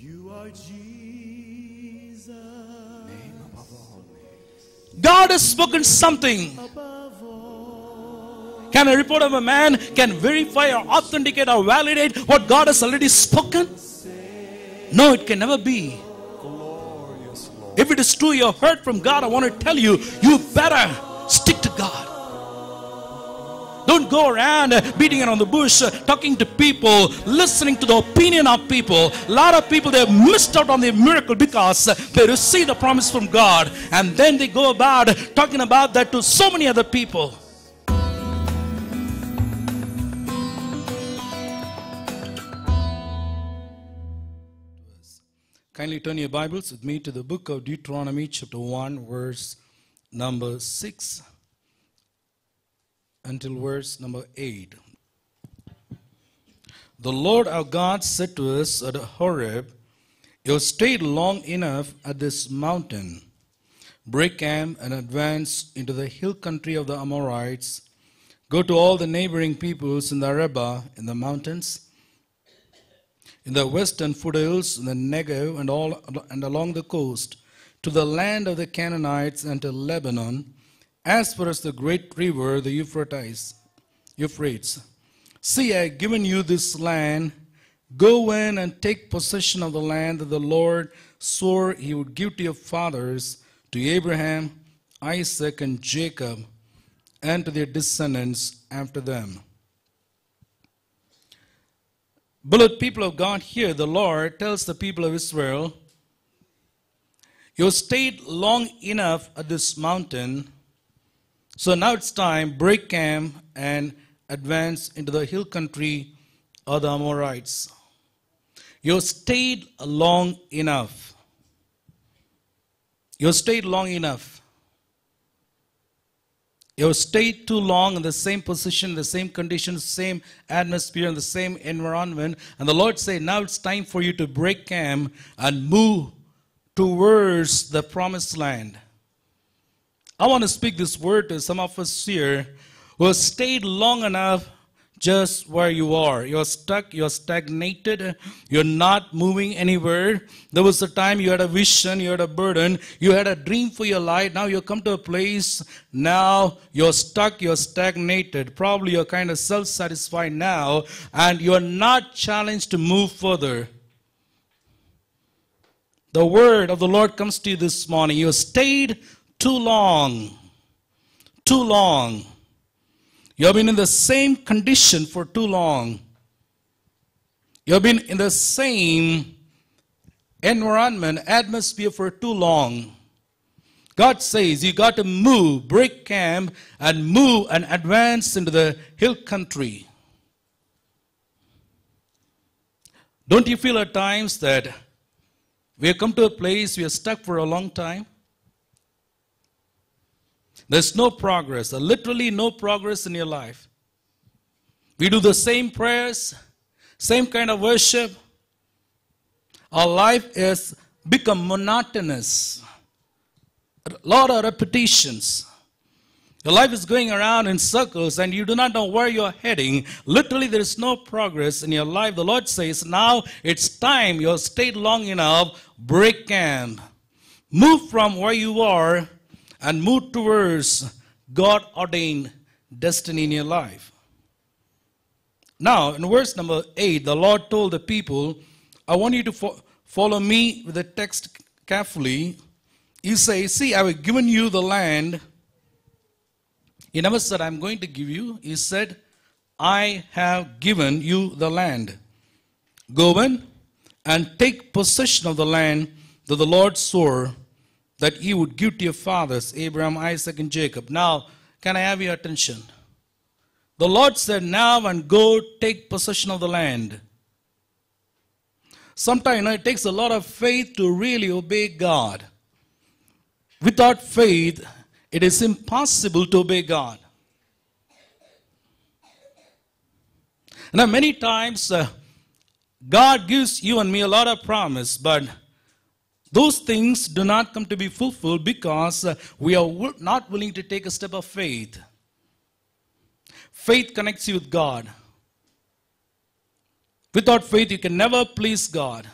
You are Jesus. Name above all names. God has spoken something. Above all. Can a report of a man can verify or authenticate or validate what God has already spoken? No, it can never be. Glorious Lord. If it is true you have heard from God, I want to tell you, you better stick to God. Don't go around beating around the bush, talking to people, listening to the opinion of people. A lot of people, they have missed out on the miracle because they received a promise from God. And then they go about talking about that to so many other people. Kindly turn your Bibles with me to the book of Deuteronomy chapter 1 verse number 6 until verse number 8. The Lord our God said to us at Horeb, "You have stayed long enough at this mountain. Break camp and advance into the hill country of the Amorites. Go to all the neighboring peoples in the Arabah, in the mountains, in the western foothills, in the Negev, and along the coast, to the land of the Canaanites and to Lebanon, as far as the great river, the Euphrates. See, I have given you this land. Go in and take possession of the land that the Lord swore he would give to your fathers, to Abraham, Isaac, and Jacob, and to their descendants after them." Beloved people of God, here the Lord tells the people of Israel, you stayed long enough at this mountain, so now it's time, break camp and advance into the hill country of the Amorites. You stayed long enough. You stayed long enough. You stayed too long in the same position, the same conditions, same atmosphere, and the same environment. And the Lord said, now it's time for you to break camp and move towards the promised land. I want to speak this word to some of us here who have stayed long enough just where you are. You're stuck, you're stagnated, you're not moving anywhere. There was a time you had a vision, you had a burden, you had a dream for your life. Now you come to a place, now you're stuck, you're stagnated. Probably you're kind of self-satisfied now, and you're not challenged to move further. The word of the Lord comes to you this morning. You stayed too long. Too long. You have been in the same condition for too long. You have been in the same environment, atmosphere for too long. God says you got to move, break camp, and move and advance into the hill country. Don't you feel at times that we have come to a place we are stuck for a long time? There's no progress, literally no progress in your life. We do the same prayers, same kind of worship. Our life has become monotonous. A lot of repetitions. Your life is going around in circles and you do not know where you're heading. Literally, there is no progress in your life. The Lord says, now it's time. You have stayed long enough. Break camp. Move from where you are and move towards God-ordained destiny in your life. Now, in verse number 8, the Lord told the people, I want you to follow me with the text carefully. He says, see, I have given you the land. He never said, I'm going to give you. He said, I have given you the land. Go in and take possession of the land that the Lord swore that he would give to your fathers, Abraham, Isaac, and Jacob. Now, can I have your attention? The Lord said, now and go take possession of the land. Sometimes it takes a lot of faith to really obey God. Without faith, it is impossible to obey God. Now, many times, God gives you and me a lot of promise, but those things do not come to be fulfilled because we are not willing to take a step of faith. Faith connects you with God. Without faith, you can never please God.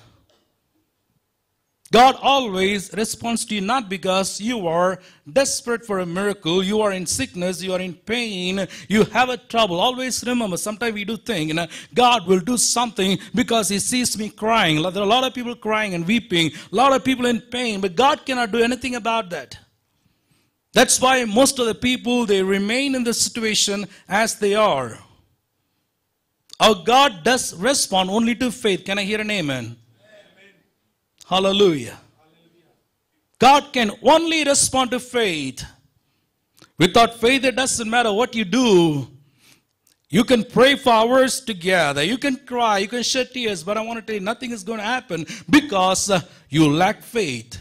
God always responds to you not because you are desperate for a miracle, you are in sickness, you are in pain, you have a trouble. Always remember, sometimes we do think, God will do something because He sees me crying. There are a lot of people crying and weeping, a lot of people in pain, but God cannot do anything about that. That's why most of the people, they remain in the situation as they are. Our God does respond only to faith. Can I hear an amen? Hallelujah. God can only respond to faith. Without faith, it doesn't matter what you do. You can pray for hours together. You can cry. You can shed tears. But I want to tell you, nothing is going to happen because you lack faith.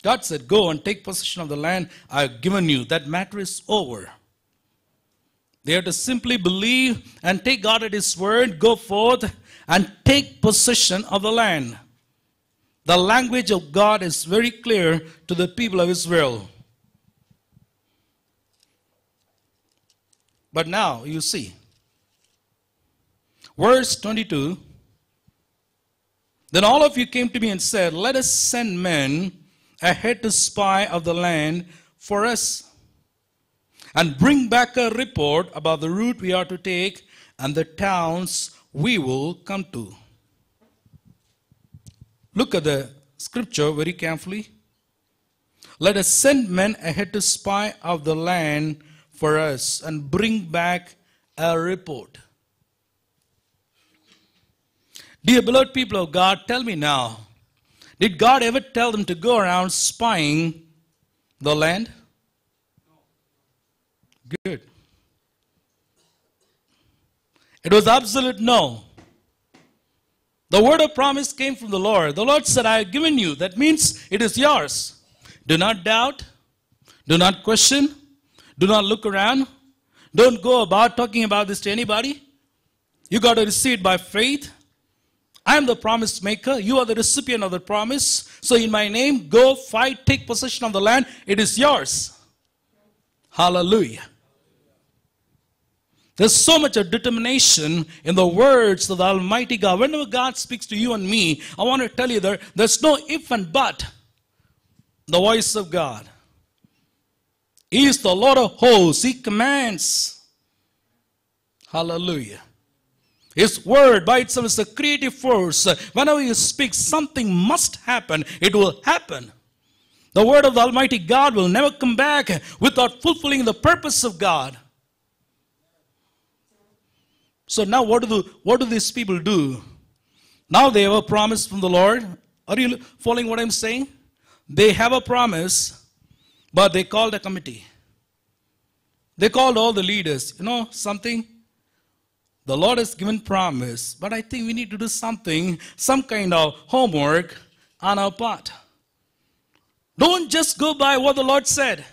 God said, go and take possession of the land I have given you. That matter is over. They have to simply believe and take God at His word, go forth and take possession of the land. The language of God is very clear to the people of Israel. But now, you see, verse 22, then all of you came to me and said, let us send men ahead to spy of the land for us, and bring back a report about the route we are to take and the towns we will come to. Look at the scripture very carefully. Let us send men ahead to spy out the land for us and bring back a report. Dear beloved people of God, tell me now, did God ever tell them to go around spying the land? Good. It was absolute no. The word of promise came from the Lord. The Lord said, I have given you. That means it is yours. Do not doubt. Do not question. Do not look around. Don't go about talking about this to anybody. You got to receive it by faith. I am the promise maker. You are the recipient of the promise. So in my name, go, fight, take possession of the land. It is yours. Hallelujah. There's so much of determination in the words of the Almighty God. Whenever God speaks to you and me, I want to tell you there's no if and but. The voice of God. He is the Lord of hosts. He commands. Hallelujah. His word by itself is a creative force. Whenever He speaks, something must happen. It will happen. The word of the Almighty God will never come back without fulfilling the purpose of God. So now what do these people do? Now they have a promise from the Lord. Are you following what I'm saying? They have a promise, but they called a committee. They called all the leaders. You know something? The Lord has given promise, but I think we need to do something, some kind of homework on our part. Don't just go by what the Lord said.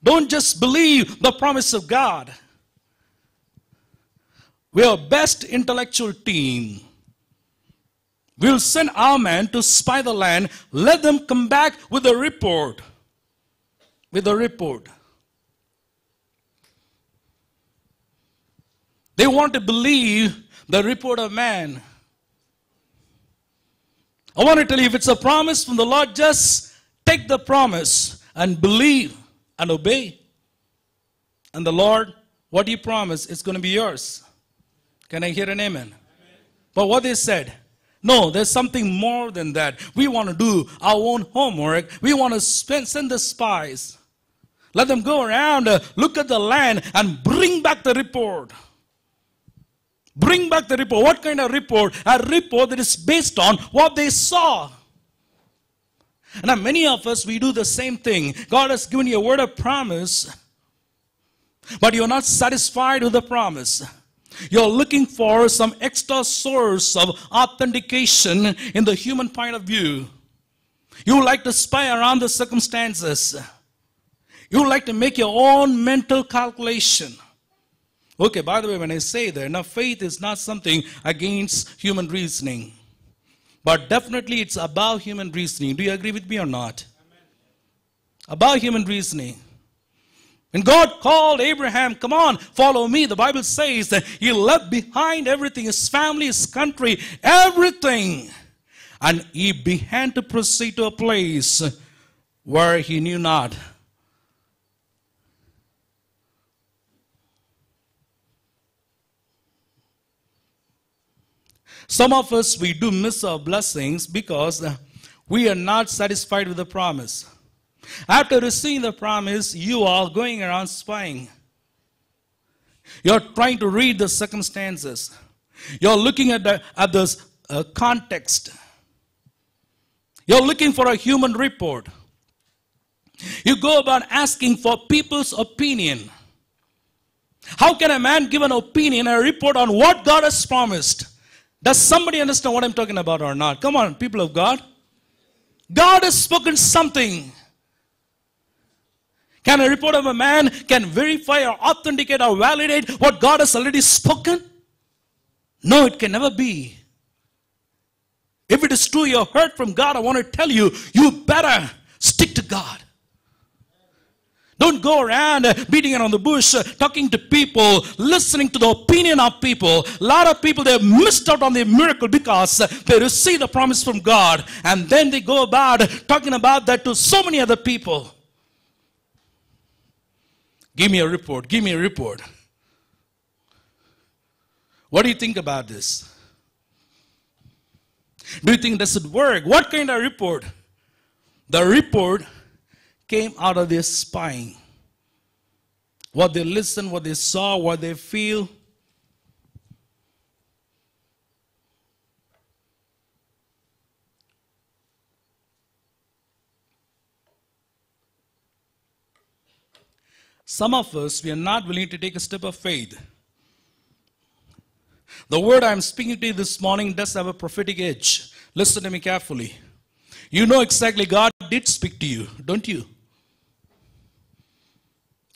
Don't just believe the promise of God. We are best intellectual team. We'll send our men to spy the land. Let them come back with a report. With a report. They want to believe the report of man. I want to tell you, if it's a promise from the Lord, just take the promise and believe and obey. And the Lord, what He promised is going to be yours. Can I hear an amen? But what they said, no, there's something more than that. We want to do our own homework. We want to send the spies. Let them go around, look at the land, and bring back the report. Bring back the report. What kind of report? A report that is based on what they saw. And many of us, we do the same thing. God has given you a word of promise, but you're not satisfied with the promise. You're looking for some extra source of authentication in the human point of view. You like to spy around the circumstances. You like to make your own mental calculation. Okay, by the way, when I say that, now faith is not something against human reasoning. But definitely it's above human reasoning. Do you agree with me or not? Amen. Above human reasoning. And God called Abraham, come on, follow me. The Bible says that he left behind everything, his family, his country, everything. And he began to proceed to a place where he knew not. Some of us, we do miss our blessings because we are not satisfied with the promise. After receiving the promise, you are going around spying. You're trying to read the circumstances. You're looking at the context. You're looking for a human report. You go about asking for people's opinion. How can a man give an opinion, a report on what God has promised? Does somebody understand what I'm talking about or not? Come on, people of God. God has spoken something. Can a report of a man can verify or authenticate or validate what God has already spoken? No, it can never be. If it is true you heard from God, I want to tell you, you better stick to God. Don't go around beating around the bush, talking to people, listening to the opinion of people. A lot of people, they have missed out on the miracle because they receive the promise from God. And then they go about talking about that to so many other people. Give me a report. Give me a report. What do you think about this? Do you think this would work? What kind of report? The report came out of their spying. What they listened, what they saw, what they feel. Some of us, we are not willing to take a step of faith. The word I am speaking to you this morning does have a prophetic edge. Listen to me carefully. You know exactly God did speak to you, don't you?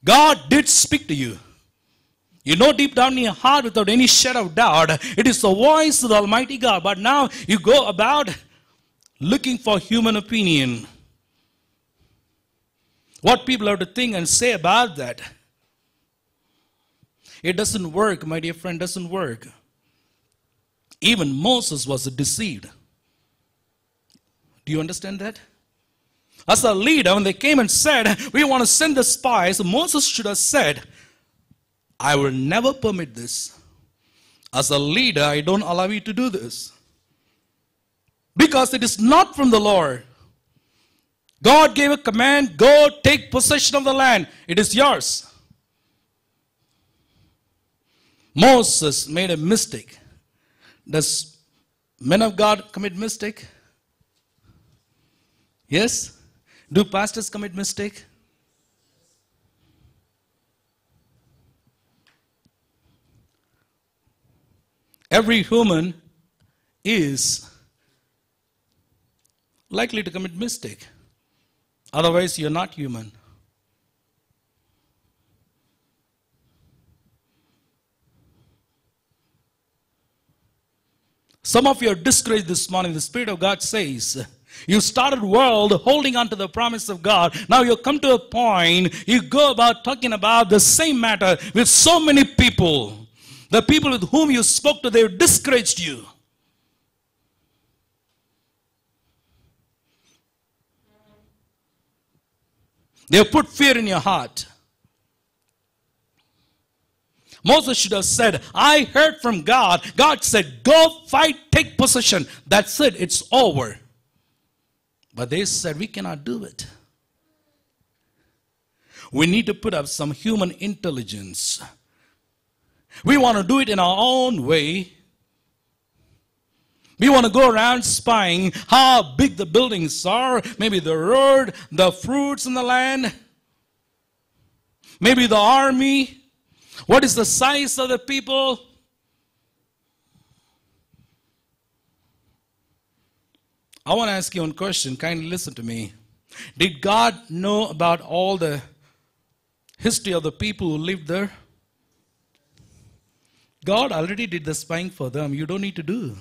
God did speak to you. You know deep down in your heart without any shadow of doubt, it is the voice of the Almighty God. But now you go about looking for human opinion. What people have to think and say about that. It doesn't work, my dear friend, doesn't work. Even Moses was deceived. Do you understand that? As a leader, when they came and said, we want to send the spies, Moses should have said, I will never permit this. As a leader, I don't allow you to do this. Because it is not from the Lord. God gave a command, go take possession of the land. It is yours. Moses made a mistake. Does men of God commit mistake? Yes? Do pastors commit mistake? Every human is likely to commit mistake. Otherwise, you're not human. Some of you are discouraged this morning. The Spirit of God says, you started world holding on to the promise of God. Now you come to a point, you go about talking about the same matter with so many people. The people with whom you spoke to, they discouraged you. They have put fear in your heart. Moses should have said, I heard from God. God said, go fight, take possession. That's it, it's over. But they said, we cannot do it. We need to put up some human intelligence. We want to do it in our own way. We want to go around spying how big the buildings are, maybe the road, the fruits in the land, maybe the army. What is the size of the people? I want to ask you one question. Kindly listen to me. Did God know about all the history of the people who lived there? God already did the spying for them. You don't need to do.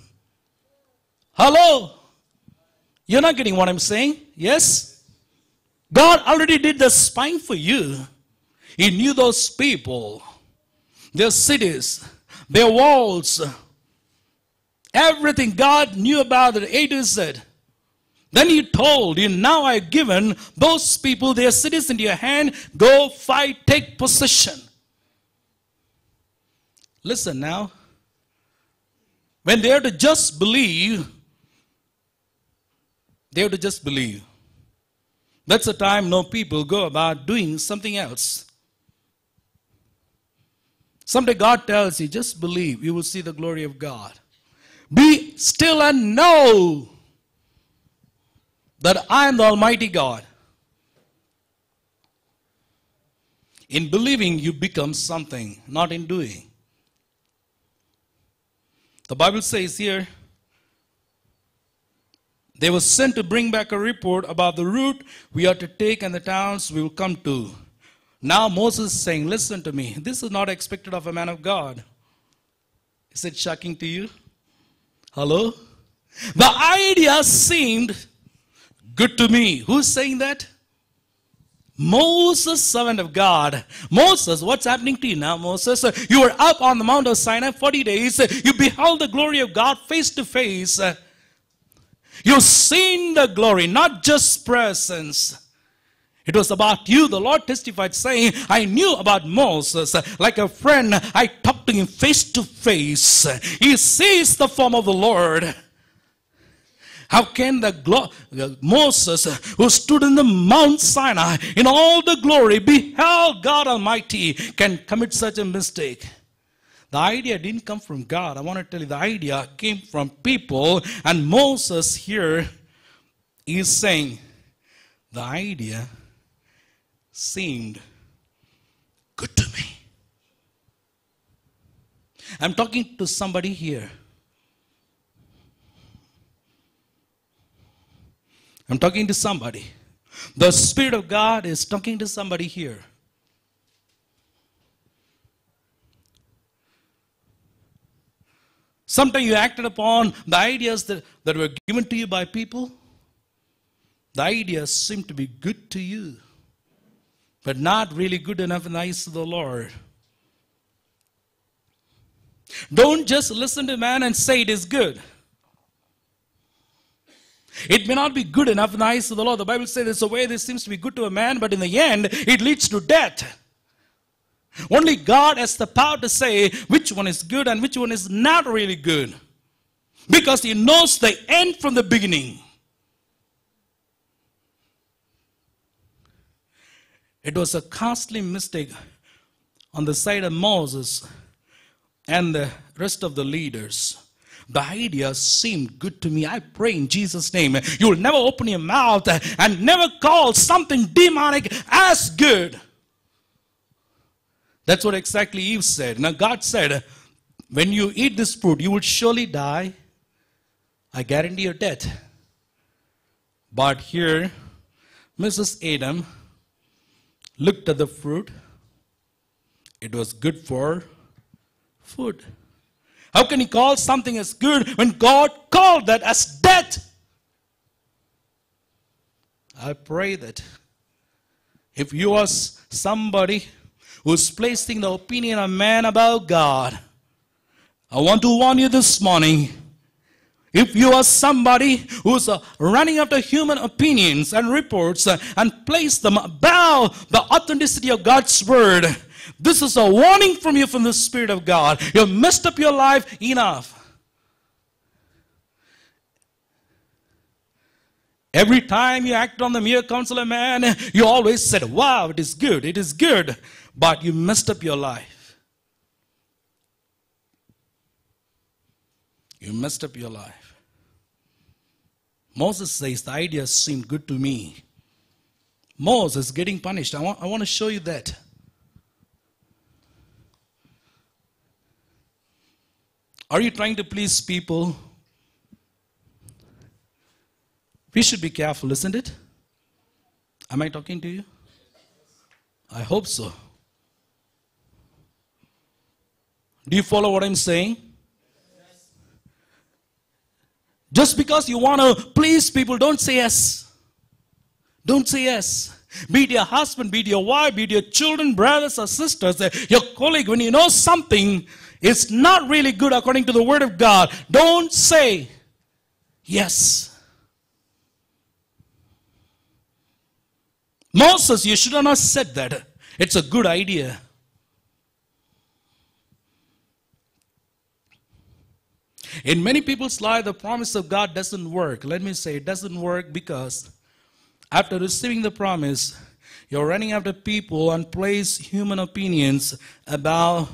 Hello? You're not getting what I'm saying? Yes? God already did the spying for you. He knew those people, their cities, their walls, everything God knew about it, A to Z. Then he told you, now I've given those people their cities into your hand. Go fight, take possession. Listen now. When they have to just believe, they have to just believe. That's the time no people go about doing something else. Someday God tells you, just believe, you will see the glory of God. Be still and know that I am the Almighty God. In believing, you become something, not in doing. The Bible says here, they were sent to bring back a report about the route we are to take and the towns we will come to. Now Moses is saying, listen to me. This is not expected of a man of God. Is it shocking to you? Hello? The idea seemed good to me. Who's saying that? Moses, servant of God. Moses, what's happening to you now, Moses? You were up on the Mount of Sinai 40 days. You beheld the glory of God face to face. You've seen the glory, not just presence. It was about you. The Lord testified saying, I knew about Moses. Like a friend, I talked to him face to face. He sees the form of the Lord. How can Moses, who stood in the Mount Sinai in all the glory, beheld God Almighty, can commit such a mistake? The idea didn't come from God. I want to tell you, the idea came from people. And Moses here is saying, the idea seemed good to me. I'm talking to somebody here. I'm talking to somebody. The Spirit of God is talking to somebody here. Sometimes you acted upon the ideas that were given to you by people. The ideas seem to be good to you, but not really good enough in the eyes of the Lord. Don't just listen to man and say it is good. It may not be good enough in the eyes of the Lord. The Bible says there's a way this seems to be good to a man, but in the end, it leads to death. Only God has the power to say which one is good and which one is not really good. Because He knows the end from the beginning. It was a costly mistake on the side of Moses and the rest of the leaders. The idea seemed good to me. I pray in Jesus' name, you will never open your mouth and never call something demonic as good. That's what exactly Eve said. Now God said, when you eat this fruit, you will surely die. I guarantee your death. But here, Mrs. Adam looked at the fruit. It was good for food. How can He call something as good when God called that as death? I pray that if you are somebody who's placing the opinion of man about God, I want to warn you this morning. If you are somebody who's running after human opinions and reports and place them above the authenticity of God's word, this is a warning from you from the Spirit of God. You've messed up your life enough. Every time you act on the mere counsel of man, you always said, wow, it is good, it is good. But you messed up your life. You messed up your life. Moses says, the idea seemed good to me. Moses getting punished. I want to show you that. Are you trying to please people? We should be careful, isn't it? Am I talking to you? I hope so. Do you follow what I'm saying? Yes. Just because you want to please people, don't say yes. Don't say yes. Be it your husband, be it your wife, be it your children, brothers or sisters, your colleague, when you know something is not really good according to the Word of God, don't say yes. Moses, you should have not said that. It's a good idea. In many people's life, the promise of God doesn't work. Let me say, it doesn't work because after receiving the promise, you're running after people and place human opinions about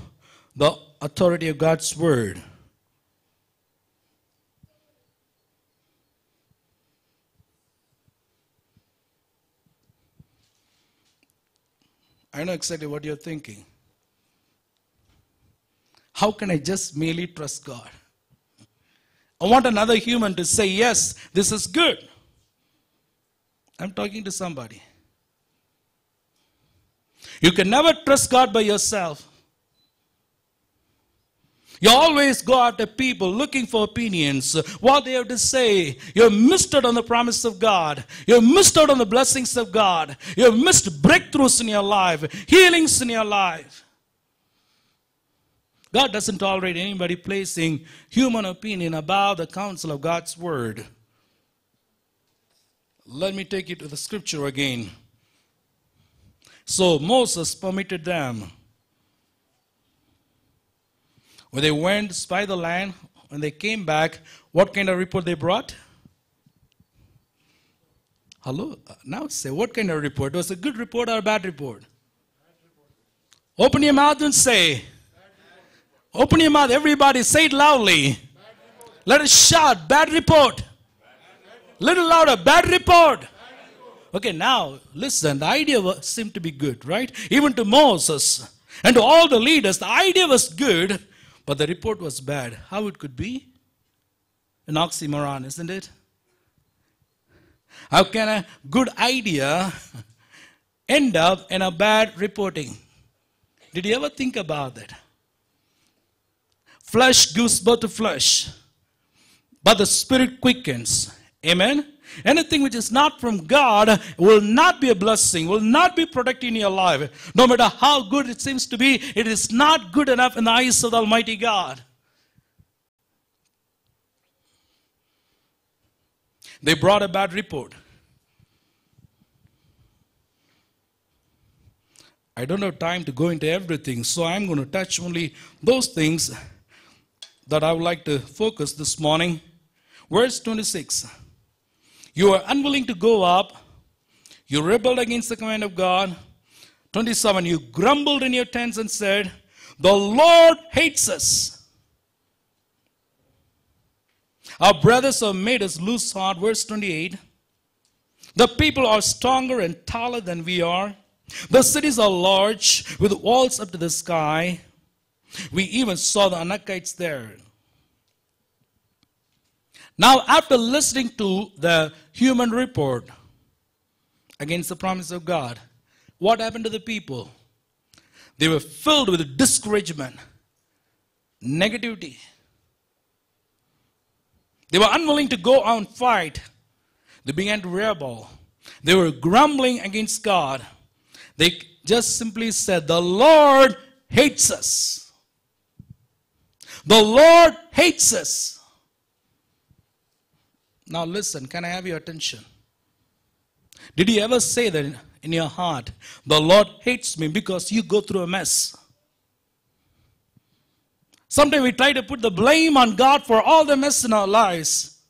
the authority of God's word. I know exactly what you're thinking. How can I just merely trust God? I want another human to say, yes, this is good. I'm talking to somebody. You can never trust God by yourself. You always go after people looking for opinions, what they have to say. You've missed out on the promise of God. You've missed out on the blessings of God. You've missed breakthroughs in your life, healings in your life. God doesn't tolerate anybody placing human opinion above the counsel of God's word. Let me take you to the scripture again. So Moses permitted them. When they went to spy the land, when they came back, what kind of report they brought? Hello? Now say, what kind of report? Was it a good report or a bad report? Open your mouth and say. Open your mouth, everybody, say it loudly. Let us shout, bad report. Little louder, bad report. Okay, now, listen, the idea seemed to be good, right? Even to Moses and to all the leaders, the idea was good, but the report was bad. How it could be? An oxymoron, isn't it? How can a good idea end up in a bad reporting? Did you ever think about that? Flesh gives birth to flesh, but the Spirit quickens. Amen? Anything which is not from God will not be a blessing, will not be protected in your life. No matter how good it seems to be, it is not good enough in the eyes of the Almighty God. They brought a bad report. I don't have time to go into everything, so I'm going to touch only those things that I would like to focus this morning. Verse 26. You are unwilling to go up. You rebelled against the command of God. 27. You grumbled in your tents and said, the Lord hates us. Our brothers have made us lose heart. Verse 28. The people are stronger and taller than we are. The cities are large with walls up to the sky. We even saw the Anakites there. Now, after listening to the human report against the promise of God, what happened to the people? They were filled with discouragement, negativity. They were unwilling to go out and fight. They began to rebel. They were grumbling against God. They just simply said, the Lord hates us. The Lord hates us. Now listen, can I have your attention? Did you ever say that in your heart, the Lord hates me because you go through a mess? Sometimes we try to put the blame on God for all the mess in our lives.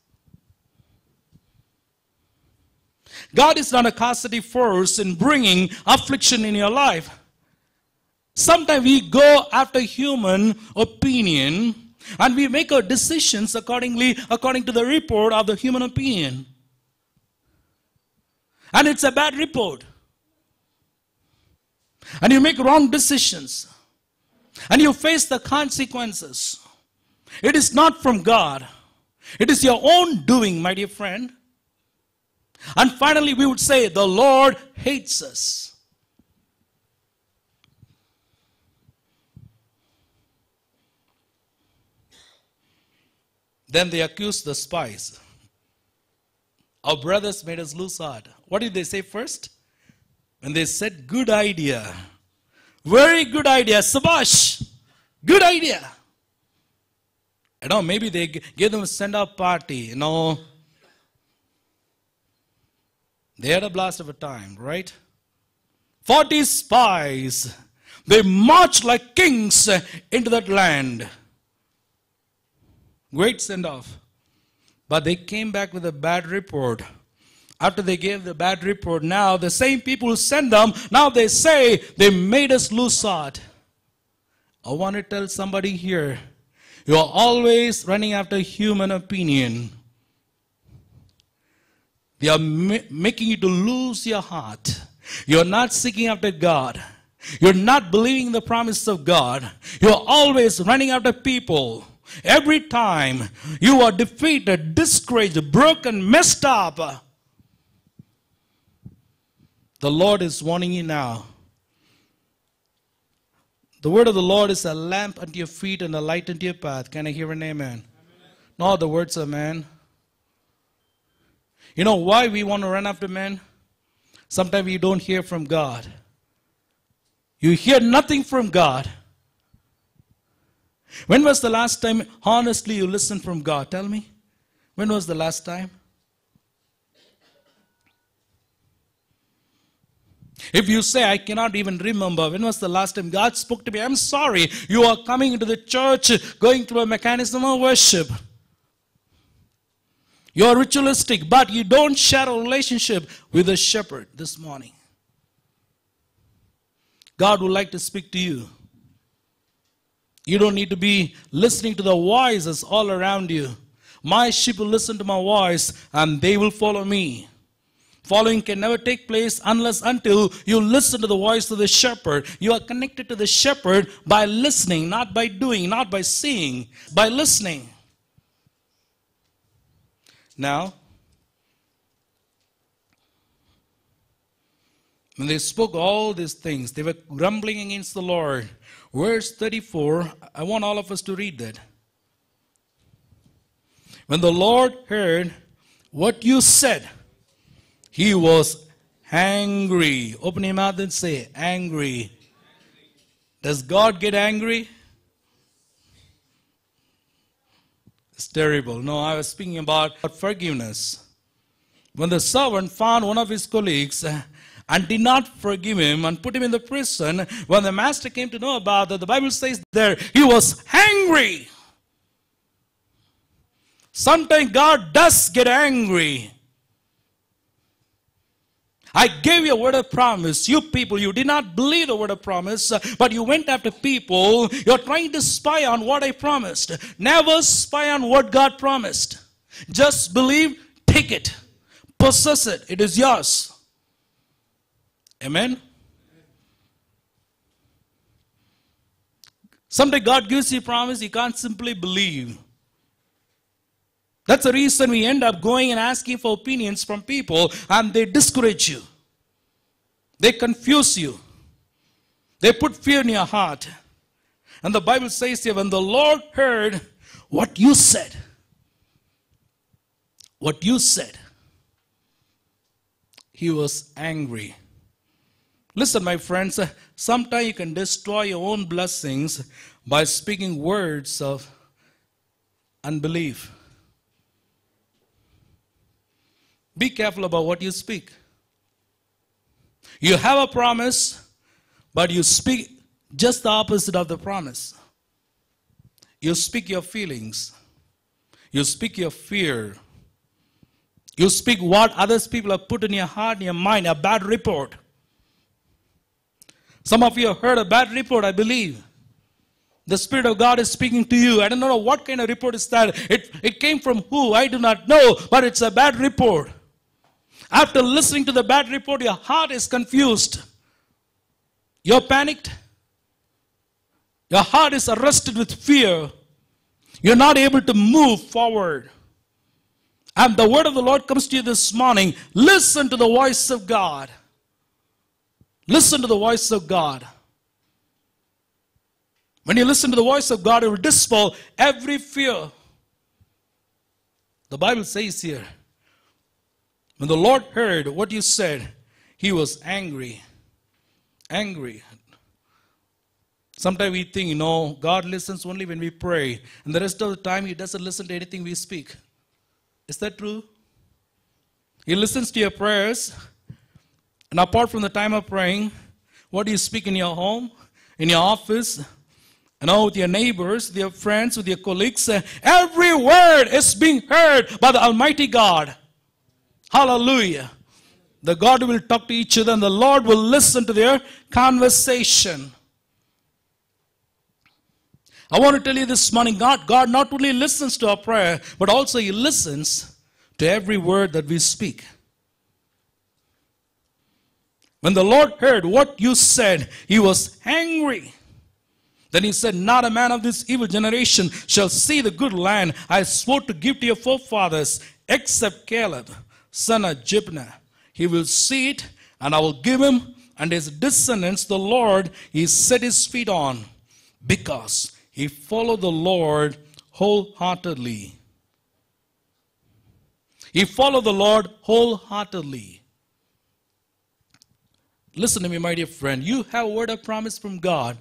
God is not a causative force in bringing affliction in your life. Sometimes we go after human opinion and we make our decisions according to the report of the human opinion. And it's a bad report. And you make wrong decisions. And you face the consequences. It is not from God. It is your own doing, my dear friend. And finally we would say, the Lord hates us. Then they accused the spies. Our brothers made us lose heart. What did they say first? when they said, good idea, very good idea, Sabash, good idea. I don't know, maybe they gave them a send-off party, you know. They had a blast of a time, right? 40 spies, they marched like kings into that land. Great send-off. But they came back with a bad report. After they gave the bad report, now the same people who sent them, now they say they made us lose heart. I want to tell somebody here, you are always running after human opinion. They are making you to lose your heart. You are not seeking after God. You are not believing the promise of God. You are always running after people. Every time you are defeated, discouraged, broken, messed up, the Lord is warning you now. The word of the Lord is a lamp unto your feet and a light unto your path. Can I hear an amen? Amen. No, the words of man. You know why we want to run after men? Sometimes we don't hear from God. You hear nothing from God. When was the last time, honestly, you listened from God? Tell me. When was the last time? If you say, I cannot even remember, when was the last time God spoke to me? I'm sorry, you are coming into the church, going through a mechanism of worship. You are ritualistic, but you don't share a relationship with the shepherd this morning. God would like to speak to you. You don't need to be listening to the voices all around you. My sheep will listen to my voice and they will follow me. Following can never take place until you listen to the voice of the shepherd. You are connected to the shepherd by listening, not by doing, not by seeing, by listening. Now, when they spoke all these things, they were grumbling against the Lord. Verse 34, I want all of us to read that. When the Lord heard what you said, he was angry. Open your mouth and say, angry. Does God get angry? It's terrible. No, I was speaking about forgiveness. When the servant found one of his colleagues and did not forgive him and put him in the prison, when the master came to know about that, the Bible says there, he was angry. Sometimes God does get angry. I gave you a word of promise. You people, you did not believe the word of promise, but you went after people. You're trying to spy on what I promised. Never spy on what God promised. Just believe, take it, possess it. It is yours. Amen? Sometimes God gives you a promise, you can't simply believe. That's the reason we end up going and asking for opinions from people, and they discourage you. They confuse you. They put fear in your heart. And the Bible says here, when the Lord heard what you said, he was angry. Listen, my friends, sometimes you can destroy your own blessings by speaking words of unbelief. Be careful about what you speak. You have a promise, but you speak just the opposite of the promise. You speak your feelings. You speak your fear. You speak what others people have put in your heart, in your mind, a bad report. Some of you have heard a bad report, I believe. The Spirit of God is speaking to you. I don't know what kind of report is that. It came from who? I do not know, but it's a bad report. After listening to the bad report, your heart is confused. You're panicked. Your heart is arrested with fear. You're not able to move forward. And the word of the Lord comes to you this morning. Listen to the voice of God. Listen to the voice of God. When you listen to the voice of God, it will dispel every fear. The Bible says here, when the Lord heard what you said, he was angry. Angry. Sometimes we think, God listens only when we pray. And the rest of the time, He doesn't listen to anything we speak. Is that true? He listens to your prayers. And apart from the time of praying, what do you speak in your home, in your office, with your neighbors, with your friends, with your colleagues? Every word is being heard by the Almighty God. Hallelujah. The God will talk to each other and the Lord will listen to their conversation. I want to tell you this morning, God not only listens to our prayer, but also He listens to every word that we speak. When the Lord heard what you said, He was angry. Then He said, not a man of this evil generation shall see the good land I swore to give to your forefathers, except Caleb, son of Jephunneh. He will see it, and I will give him and his descendants the Lord He set His feet on, because he followed the Lord wholeheartedly. He followed the Lord wholeheartedly. Listen to me, my dear friend. You have a word of promise from God.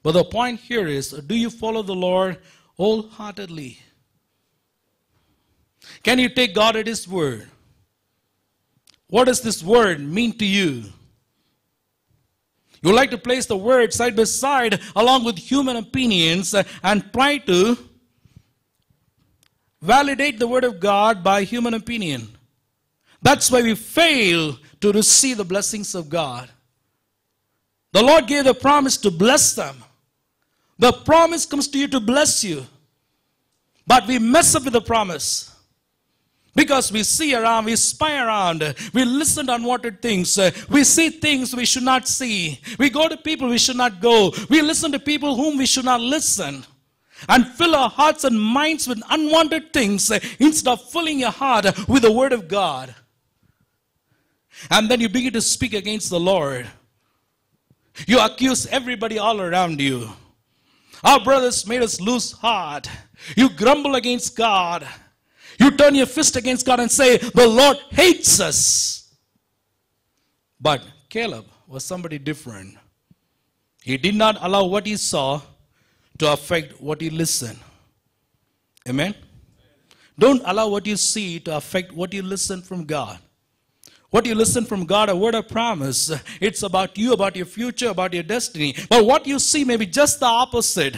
But the point here is, do you follow the Lord wholeheartedly? Can you take God at His word? What does this word mean to you? You like to place the word side by side along with human opinions and try to validate the word of God by human opinion. That's why we fail to receive the blessings of God. The Lord gave the promise to bless them. The promise comes to you to bless you. But we mess up with the promise. Because we see around, we spy around, we listen to unwanted things, we see things we should not see, we go to people we should not go, we listen to people whom we should not listen, and fill our hearts and minds with unwanted things instead of filling your heart with the Word of God. And then you begin to speak against the Lord. You accuse everybody all around you. Our brothers made us lose heart. You grumble against God. You turn your fist against God and say, the Lord hates us. But Caleb was somebody different. He did not allow what he saw to affect what he listened. Amen? Don't allow what you see to affect what you listen from God. What you listen from God, a word of promise, it's about you, about your future, about your destiny. But what you see may be just the opposite.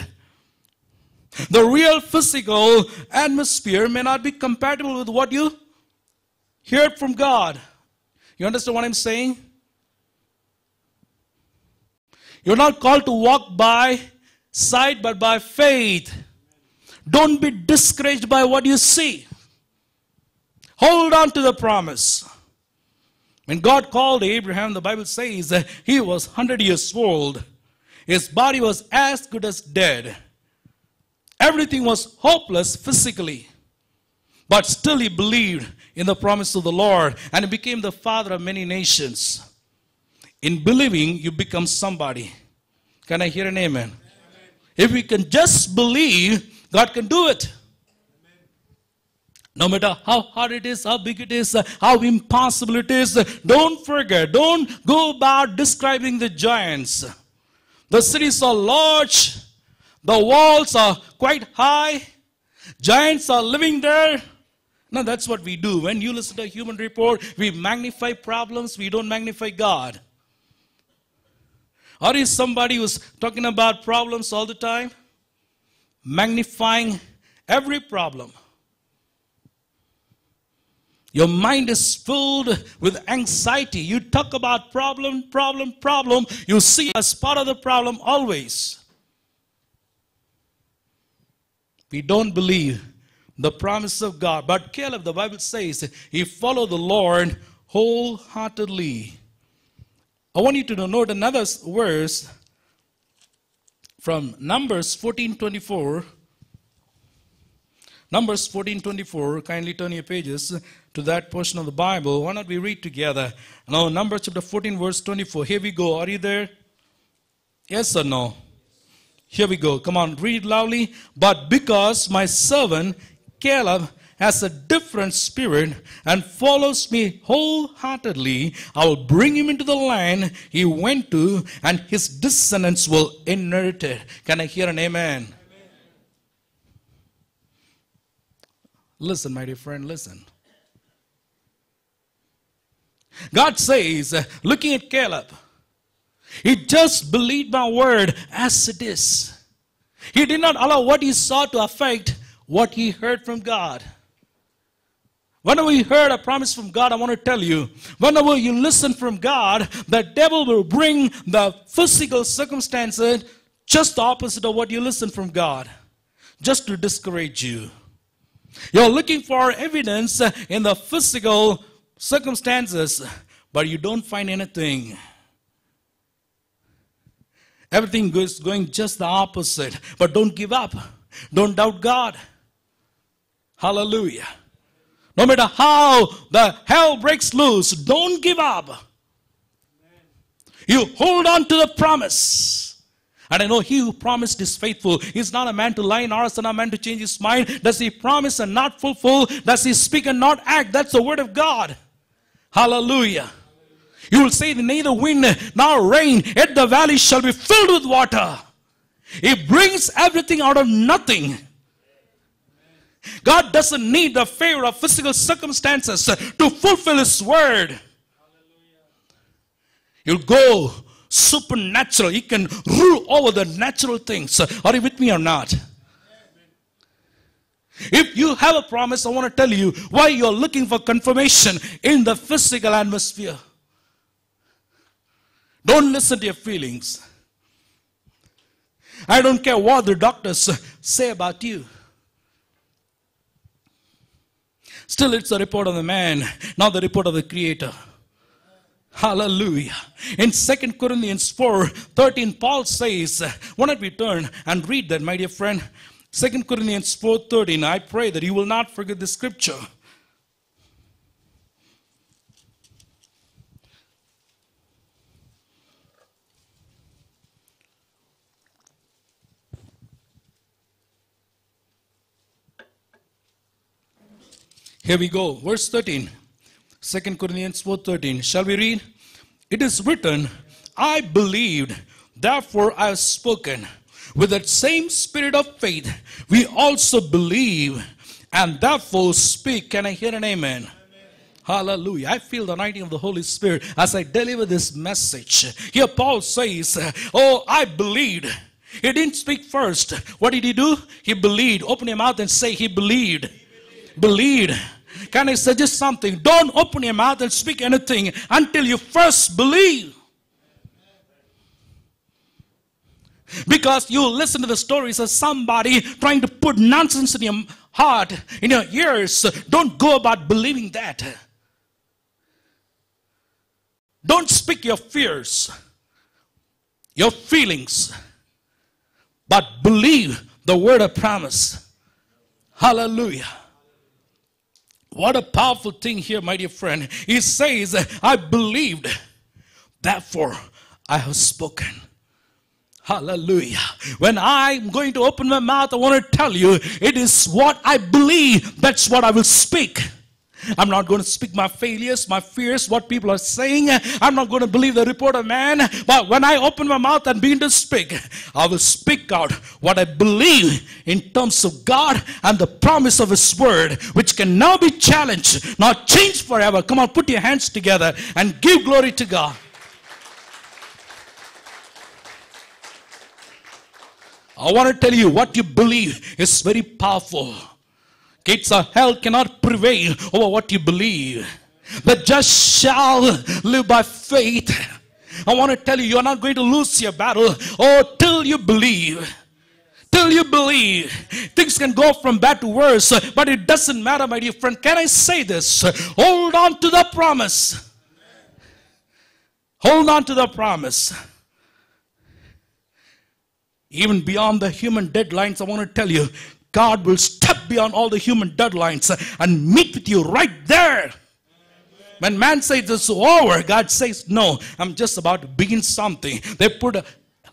The real physical atmosphere may not be compatible with what you heard from God. You understand what I'm saying? You're not called to walk by sight, but by faith. Don't be discouraged by what you see. Hold on to the promise. When God called Abraham, the Bible says that he was 100 years old. His body was as good as dead. Everything was hopeless physically. But still he believed in the promise of the Lord, and he became the father of many nations. In believing, you become somebody. Can I hear an amen? Amen. If we can just believe, God can do it. Amen. No matter how hard it is, how big it is, how impossible it is, don't forget, don't go about describing the giants. The cities are large. The walls are quite high. Giants are living there. Now that's what we do. When you listen to a human report, we magnify problems. We don't magnify God. Or is somebody who's talking about problems all the time? Magnifying every problem. Your mind is filled with anxiety. You talk about problem. You see as part of the problem always. We don't believe the promise of God. But Caleb, the Bible says, he followed the Lord wholeheartedly. I want you to note another verse from Numbers 14:24. Numbers 14:24. Kindly turn your pages to that portion of the Bible. Why not we read together? Now, Numbers chapter 14, verse 24. Here we go. Are you there? Yes or no? Here we go. Come on, read loudly. But because my servant Caleb has a different spirit and follows me wholeheartedly, I will bring him into the land he went to, and his descendants will inherit it. Can I hear an amen? Listen, my dear friend, listen. God says, looking at Caleb, he just believed my word as it is. He did not allow what he saw to affect what he heard from God. Whenever you heard a promise from God, I want to tell you, whenever you listen from God, the devil will bring the physical circumstances just the opposite of what you listen from God, just to discourage you. You're looking for evidence in the physical circumstances, but you don't find anything. Everything is going just the opposite. But don't give up. Don't doubt God. Hallelujah. No matter how the hell breaks loose, don't give up. You hold on to the promise. And I know he who promised is faithful. He's not a man to lie, nor is not a man to change his mind. Does he promise and not fulfill? Does he speak and not act? That's the word of God. Hallelujah. You will say neither wind nor rain, yet the valley shall be filled with water. He brings everything out of nothing. God doesn't need the favor of physical circumstances to fulfill his word. You'll go supernatural. He can rule over the natural things. Are you with me or not? If you have a promise, I want to tell you why you're looking for confirmation in the physical atmosphere. Don't listen to your feelings. I don't care what the doctors say about you. Still, it's the report of the man, not the report of the Creator. Hallelujah. In 2 Corinthians 4:13, Paul says, why don't we turn and read that, my dear friend? 2 Corinthians 4:13, I pray that you will not forget the scripture. Here we go. Verse 13. 2 Corinthians 4:13. Shall we read? It is written, I believed, therefore I have spoken. With that same spirit of faith, we also believe and therefore speak. Can I hear an amen? Amen. Hallelujah. I feel the anointing of the Holy Spirit as I deliver this message. Here Paul says, oh, I believed. He didn't speak first. What did he do? He believed. Open your mouth and say he believed. Believed. Can I suggest something? Don't open your mouth and speak anything until you first believe. Because you listen to the stories of somebody trying to put nonsense in your heart, in your ears. Don't go about believing that. Don't speak your fears, your feelings, but believe the word of promise. Hallelujah. What a powerful thing here, my dear friend. He says, I believed, therefore I have spoken. Hallelujah. When I'm going to open my mouth, I want to tell you, it is what I believe, that's what I will speak. I'm not going to speak my failures, my fears, what people are saying. I'm not going to believe the report of man. But when I open my mouth and begin to speak, I will speak out what I believe in terms of God and the promise of his word, which can now be challenged, not changed forever. Come on, put your hands together and give glory to God. I want to tell you, what you believe is very powerful. Gates of hell cannot prevail over what you believe. The just shall live by faith. I want to tell you, you're not going to lose your battle till you believe. Till you believe. Things can go from bad to worse, but it doesn't matter, my dear friend. Can I say this? Hold on to the promise. Hold on to the promise. Even beyond the human deadlines, I want to tell you, God will step beyond all the human deadlines and meet with you right there. When man says it's over, God says, no, I'm just about to begin something. They put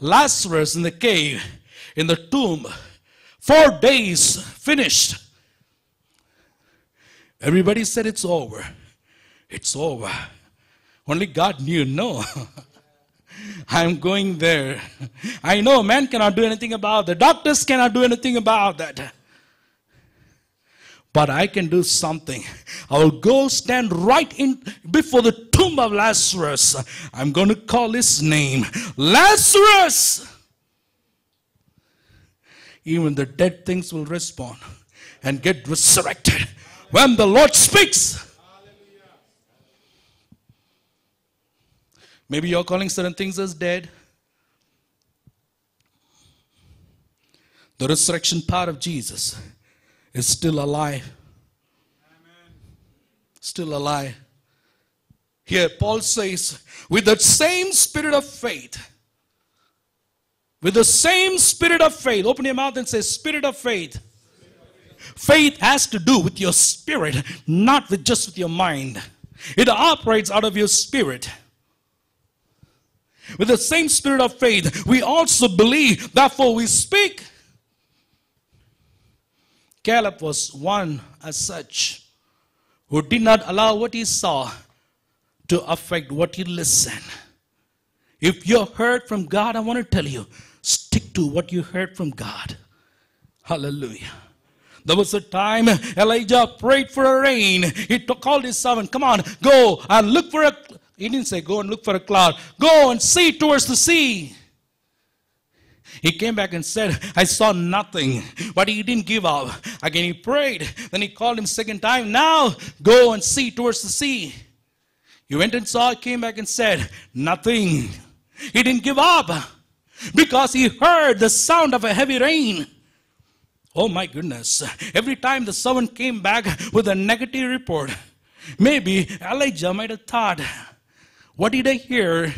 Lazarus in the cave, in the tomb. 4 days finished. Everybody said it's over. It's over. Only God knew, no. I'm going there. I know man cannot do anything about that. Doctors cannot do anything about that. But I can do something. I will go stand right in before the tomb of Lazarus. I'm going to call his name. Lazarus! Even the dead things will respond and get resurrected when the Lord speaks. Maybe you're calling certain things as dead. The resurrection part of Jesus is still alive. Amen. Still alive. Here Paul says, with that same spirit of faith, with the same spirit of faith, open your mouth and say, spirit of faith. Faith has to do with your spirit, not with just with your mind. It operates out of your spirit. With the same spirit of faith, we also believe, therefore we speak. Caleb was one as such who did not allow what he saw to affect what he listened. If you heard from God, I want to tell you, stick to what you heard from God. Hallelujah. There was a time Elijah prayed for a rain. He called his servant, come on, go and look for a... He didn't say go and look for a cloud. Go and see towards the sea. He came back and said, I saw nothing. But he didn't give up. Again he prayed. Then he called him second time. Now go and see towards the sea. He went and saw, came back and said, nothing. He didn't give up. Because he heard the sound of a heavy rain. Oh my goodness. Every time the servant came back with a negative report, maybe Elijah might have thought, what did I hear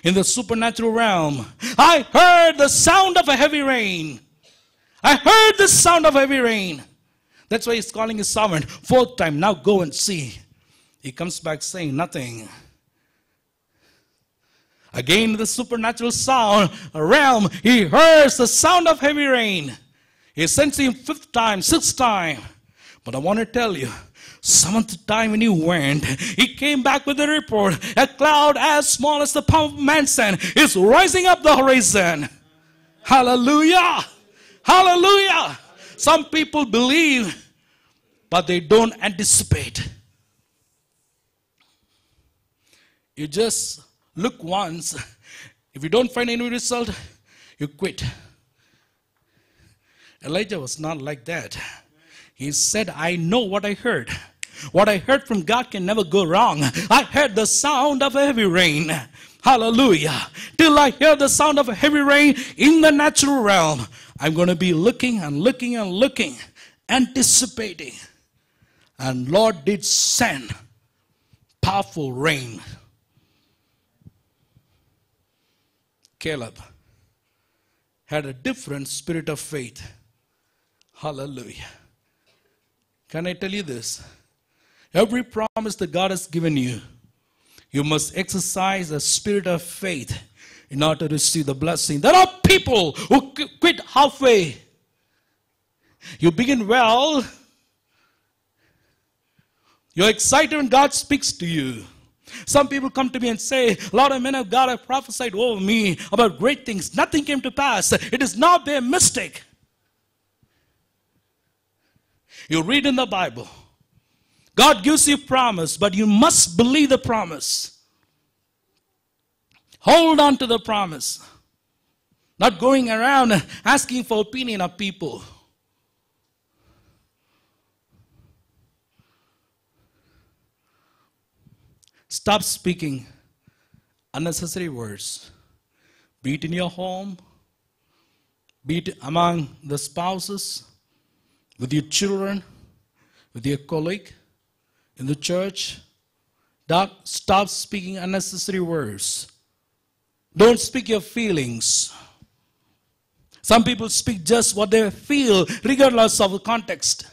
in the supernatural realm? I heard the sound of a heavy rain. I heard the sound of heavy rain. That's why he's calling his servant. Fourth time, now go and see. He comes back saying nothing. Again, the supernatural sound realm, he hears the sound of heavy rain. He sends him fifth time, sixth time. But I want to tell you, seventh time when he went, he came back with a report. A cloud as small as the palm of man's hand is rising up the horizon. Hallelujah. Hallelujah. Some people believe, but they don't anticipate. You just look once. If you don't find any result, you quit. Elijah was not like that. He said, I know what I heard. What I heard from God can never go wrong. I heard the sound of a heavy rain. Hallelujah. Till I hear the sound of a heavy rain in the natural realm, I'm going to be looking and looking and looking, anticipating. And Lord did send powerful rain. Caleb had a different spirit of faith. Hallelujah. Can I tell you this? Every promise that God has given you, you must exercise a spirit of faith in order to receive the blessing. There are people who quit halfway. You begin well. You're excited when God speaks to you. Some people come to me and say, a lot of men of God have prophesied over me about great things. Nothing came to pass. It is not their mistake. You read in the Bible, God gives you promise, but you must believe the promise. Hold on to the promise. Not going around asking for opinion of people. Stop speaking unnecessary words. Be it in your home, be it among the spouses, with your children, with your colleague, in the church. Stop speaking unnecessary words. Don't speak your feelings. Some people speak just what they feel, regardless of the context.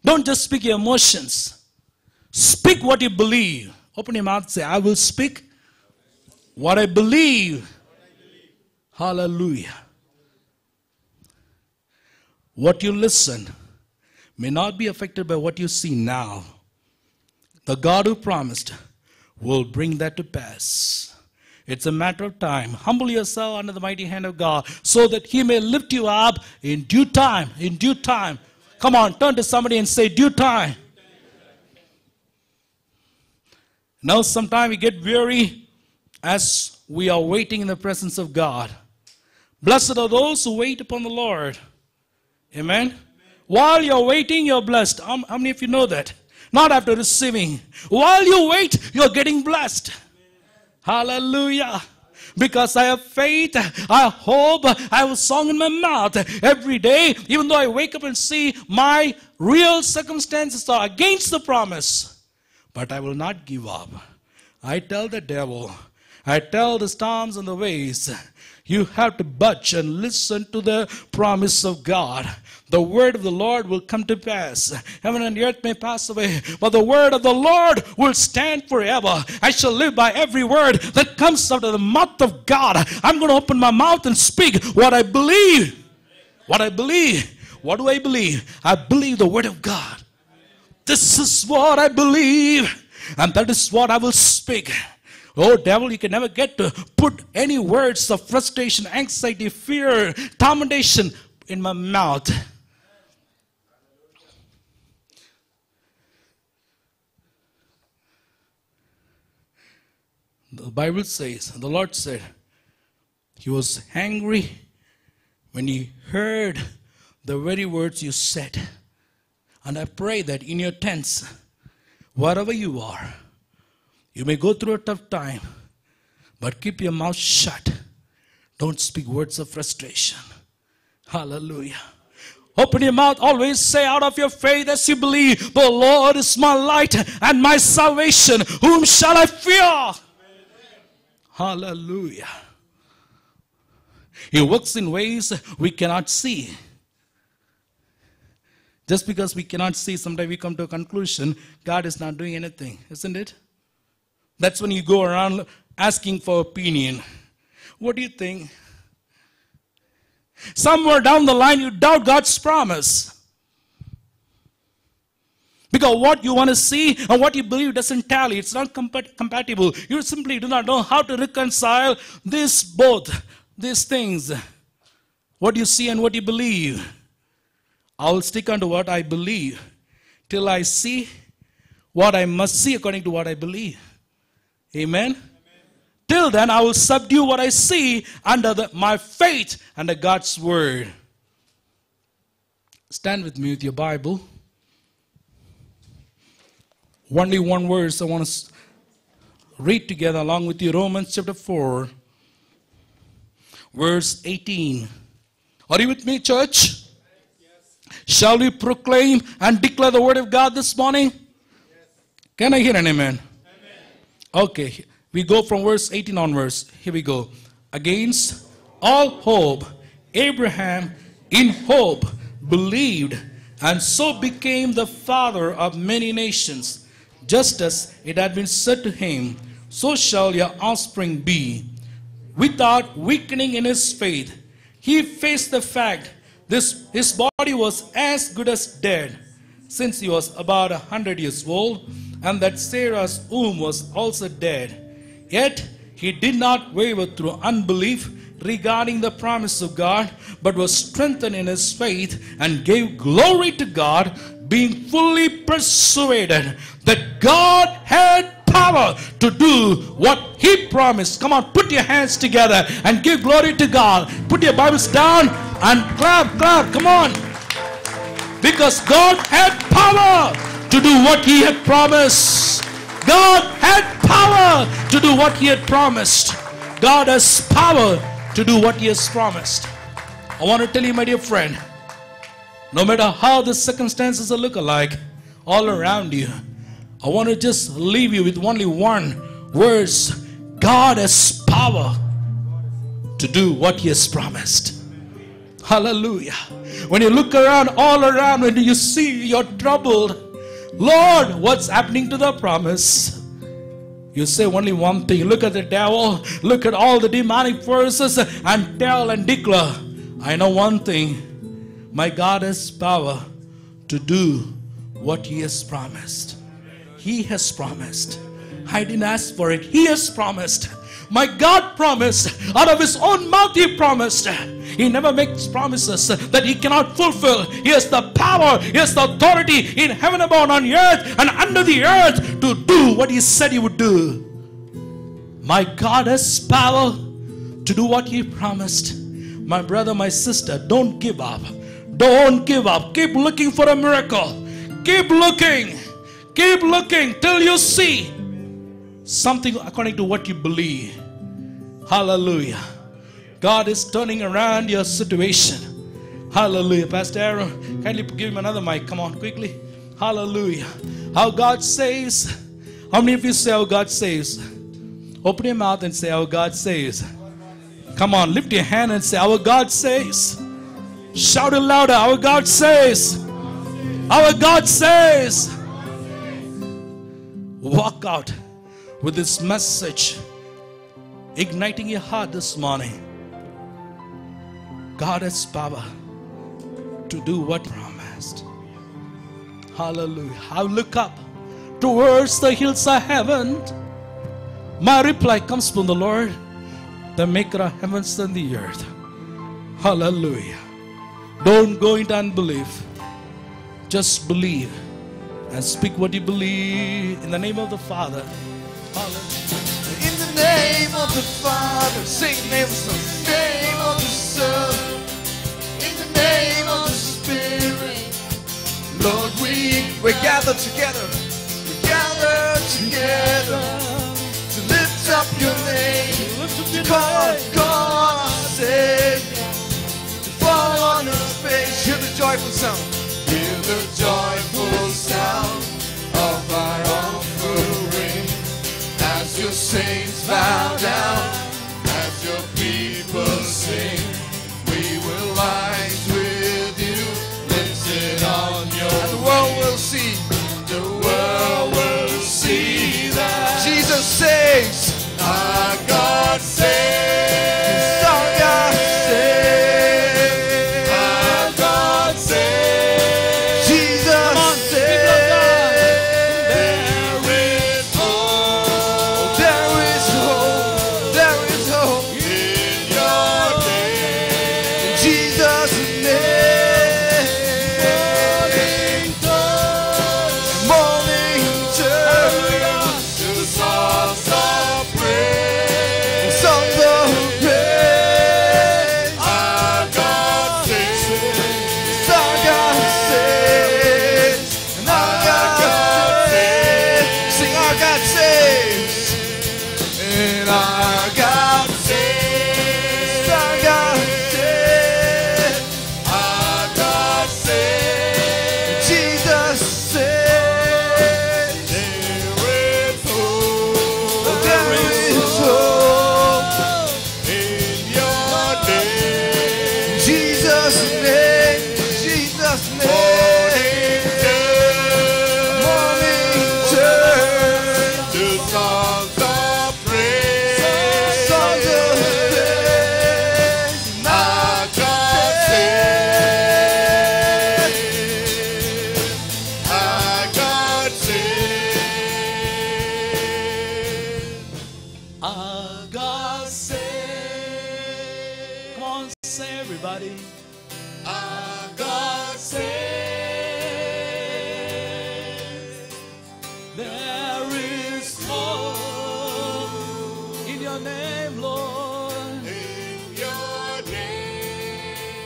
Don't just speak your emotions. Speak what you believe. Open your mouth and say, I will speak what I believe. Hallelujah. What you listen may not be affected by what you see now. The God who promised will bring that to pass. It's a matter of time. Humble yourself under the mighty hand of God so that He may lift you up in due time. In due time. Come on, turn to somebody and say, due time. Now, sometimes we get weary as we are waiting in the presence of God. Blessed are those who wait upon the Lord. Amen. While you're waiting, you're blessed. How many of you know that? Not after receiving. While you wait, you're getting blessed. Hallelujah. Because I have faith, I hope, I have a song in my mouth every day. Even though I wake up and see my real circumstances are against the promise. But I will not give up. I tell the devil, I tell the storms and the waves, you have to budge and listen to the promise of God. The word of the Lord will come to pass. Heaven and earth may pass away, but the word of the Lord will stand forever. I shall live by every word that comes out of the mouth of God. I'm going to open my mouth and speak what I believe. What I believe. What do I believe? I believe the word of God. This is what I believe, and that is what I will speak. Oh, devil, you can never get to put any words of frustration, anxiety, fear, tormentation in my mouth. The Bible says, the Lord said, He was angry when He heard the very words you said. And I pray that in your tents, wherever you are, you may go through a tough time, but keep your mouth shut. Don't speak words of frustration. Hallelujah. Open your mouth. Always say out of your faith as you believe, the Lord is my light and my salvation. Whom shall I fear? Hallelujah. He works in ways we cannot see. Just because we cannot see, sometimes we come to a conclusion, God is not doing anything, isn't it? That's when you go around asking for opinion. What do you think? Somewhere down the line, you doubt God's promise. Because what you want to see and what you believe doesn't tally. It's not compatible. You simply do not know how to reconcile these things. What you see and what you believe. I will stick on to what I believe till I see what I must see according to what I believe. Amen? Till then, I will subdue what I see under my faith under God's word. Stand with me with your Bible. Only one verse I want to read together along with you. Romans chapter 4, verse 18. Are you with me, church? Shall we proclaim and declare the word of God this morning? Yes. Can I hear an amen? Amen? Okay, we go from verse 18 onwards. Here we go. Against all hope, Abraham in hope believed, and so became the father of many nations. Just as it had been said to him, so shall your offspring be. Without weakening in his faith, he faced the fact his body was as good as dead, since he was about 100 years old, and that Sarah's womb was also dead. Yet he did not waver through unbelief regarding the promise of God, but was strengthened in his faith and gave glory to God, being fully persuaded that God had power to do what he promised. Come on, put your hands together and give glory to God. Put your Bibles down and clap, come on. Because God had power to do what he had promised. God had power to do what he had promised. God has power to do what he has promised. I want to tell you, my dear friend, no matter how the circumstances look alike all around you, I want to just leave you with only one verse. God has power to do what he has promised. Hallelujah. When you look around, all around, when you see you're troubled, Lord, what's happening to the promise? You say only one thing. Look at the devil, look at all the demonic forces, and tell and declare, I know one thing. My God has power to do what He has promised. He has promised. I didn't ask for it. He has promised. My God promised. Out of His own mouth He promised. He never makes promises that He cannot fulfill. He has the power, He has the authority in heaven above, on earth and under the earth to do what He said He would do. My God has power to do what He promised. My brother, my sister, don't give up. Don't give up. Keep looking for a miracle. Keep looking. Keep looking till you see something according to what you believe. Hallelujah. God is turning around your situation. Hallelujah. Pastor Aaron, kindly give him another mic. Come on, quickly. Hallelujah. How God says. How many of you say how God says? Open your mouth and say how God says. Come on, lift your hand and say our God says. Shout it louder. Our God says. Our God says. Walk out with this message, igniting your heart this morning. God has power to do what He promised. Hallelujah. I look up towards the hills of heaven. My reply comes from the Lord, the maker of heavens and the earth. Hallelujah. Don't go into unbelief. Just believe and speak what you believe in the name of the Father. Hallelujah. In the name of the Father, sing the name of the Son, name of the Son, in the name of the Spirit. Lord, we gather together, to lift up your name, to call on God, our Savior, to fall on His face. Hear the joyful sound. Hear the joyful sound of our offering as your saints bow down, as your people sing. We will rise with you, lifted on your and the world will see. The world will see that Jesus saves. Our God saves. Our God saves. Our God saves. Jesus saves. There is hope. There is hope. There is hope in your name. In Jesus' name. Morning turns to songs of praise. Songs of praise. Our God saves. Our God saves. And our God saves. Sing our God saves. And our God saves. Our God saves. Our God saves. Jesus saves. There is hope. There is hope in your name. Jesus' name. Jesus' name. Morning turn to songs of praise. Songs of praise. Our God saves. Our God saves. Our God says. Come on, say everybody. Our God saves. There is hope in your name, Lord. In your name.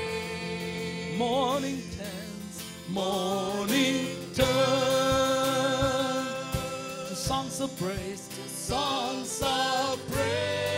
Morning turns, morning turn to songs of praise, to songs of praise.